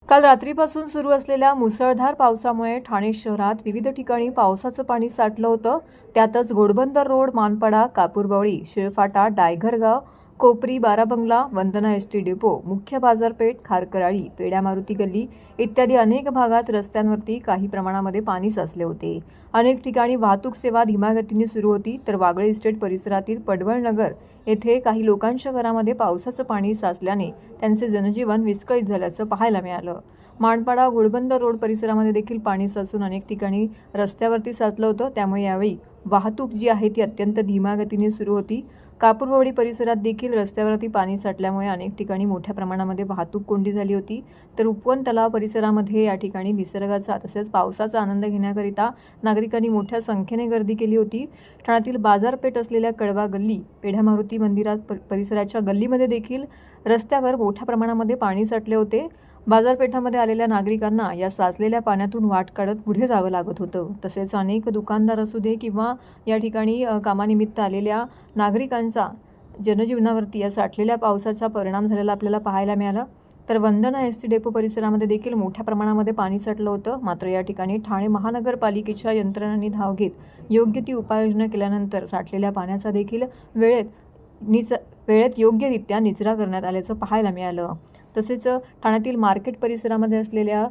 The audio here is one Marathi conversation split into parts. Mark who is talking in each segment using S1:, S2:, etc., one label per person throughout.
S1: काल रात्रीपासून सुरू असलेल्या मुसळधार पावसामुळे ठाणे शहरात विविध ठिकाणी पावसाचं पाणी साठलं होतं. त्यातच घोडबंदर रोड, मानपाडा, कापूरबावळी, शिळफाटा, डायघरगाव, कोपरी, बाराबंगला, वंदना एसटी डेपो, मुख्य बाजारपेठ, खारकराळी, पेड्या मारुती गल्ली इत्यादी अनेक भागात रस्त्यांवरती काही प्रमाणामध्ये पाणी साचले होते. अनेक ठिकाणी वाहतूक सेवा धीम्यागतीने सुरू होती, तर वागळे इस्टेट परिसरातील पडवळ नगर येथे काही लोकांच्या घरामध्ये पावसाचं पाणी साचल्याने त्यांचे जनजीवन विस्कळीत झाल्याचं पाहायला मिळालं. मानपाडा, घोडबंदर रोड परिसरामध्ये देखील पाणी साचून अनेक ठिकाणी रस्त्यावरती साचलं होतं. त्यामुळे यावेळी वाहतूक जी आहे ती अत्यंत धीम्या गतीने सुरू होती. कापूरवाडी परिसरात देखील रस्त्यावरती पाणी साठल्यामुळे अनेक ठिकाणी मोठ्या प्रमाणामध्ये वाहतूक कोंडी झाली होती. तर उपवन तलाव परिसरामध्ये या ठिकाणी निसर्गाचा तसेच पावसाचा आनंद घेण्याकरिता नागरिकांनी मोठ्या संख्येने गर्दी केली होती. ठाण्यातील बाजारपेठ असलेल्या कळवा गल्ली, पेढा मारुती मंदिरात परिसराच्या गल्लीमध्ये देखील रस्त्यावर मोठ्या प्रमाणामध्ये पाणी साठले होते. बाजारपेठामध्ये आलेल्या नागरिकांना या साचलेल्या पाण्यातून वाट काढत पुढे जावं लागत होतं. तसेच अनेक दुकानदार असू दे किंवा या ठिकाणी कामानिमित्त आलेल्या नागरिकांचा जनजीवनावरती या साठलेल्या पावसाचा परिणाम झालेला आपल्याला पाहायला मिळाला. तर वंदना एसटी डेपो परिसरामध्ये देखील मोठ्या प्रमाणामध्ये पाणी साठलं होतं. मात्र या ठिकाणी ठाणे महानगरपालिकेच्या यंत्रणांनी धाव घेत योग्य ती उपाययोजना केल्यानंतर साठलेल्या पाण्याचा देखील वेळेत योग्यरित्या निचरा करण्यात आल्याचं पाहायला मिळालं. तसेच ठाण्यातील मार्केट परिसरामध्ये असलेल्या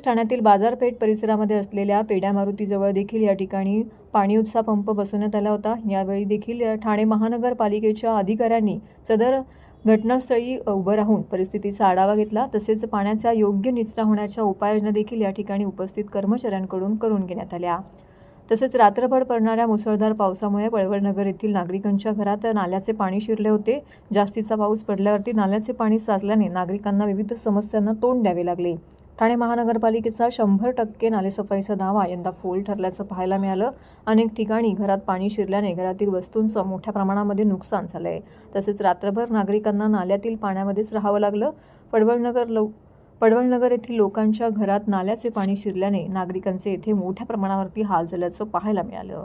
S1: ठाण्यातील बाजारपेठ परिसरामध्ये असलेल्या पेड्या मारुतीजवळ देखील या ठिकाणी पाणी उपसा पंप बसवण्यात आला होता. यावेळी देखील ठाणे महानगरपालिकेच्या अधिकाऱ्यांनी सदर घटनास्थळी उभं राहून परिस्थितीचा आढावा घेतला. तसेच पाण्याचा योग्य निचरा होण्याच्या उपाययोजना देखील या ठिकाणी उपस्थित कर्मचाऱ्यांकडून करून घेण्यात आल्या. तसेच रात्रभर पडणाऱ्या मुसळधार पावसामुळे पडवळनगर येथील नागरिकांच्या घरात नाल्याचे पाणी शिरले होते. जास्तीचा पाऊस पडल्यावरती नाल्याचे पाणी साचल्याने नागरिकांना विविध समस्यांना तोंड द्यावे लागले. ठाणे महानगरपालिकेचा 100% नालेसफाईचा दावा यंदा फोल ठरल्याचं पाहायला मिळालं. अनेक ठिकाणी घरात पाणी शिरल्याने घरातील वस्तूंचं मोठ्या प्रमाणामध्ये नुकसान झालंय. तसेच रात्रभर नागरिकांना नाल्यातील पाण्यामध्येच राहावं लागलं. पडवळनगर येथील लोकांच्या घरात नाल्याचे पाणी शिरल्याने नागरिकांचे येथे मोठ्या प्रमाणावरती हाल झाल्याचं पाहायला मिळालं.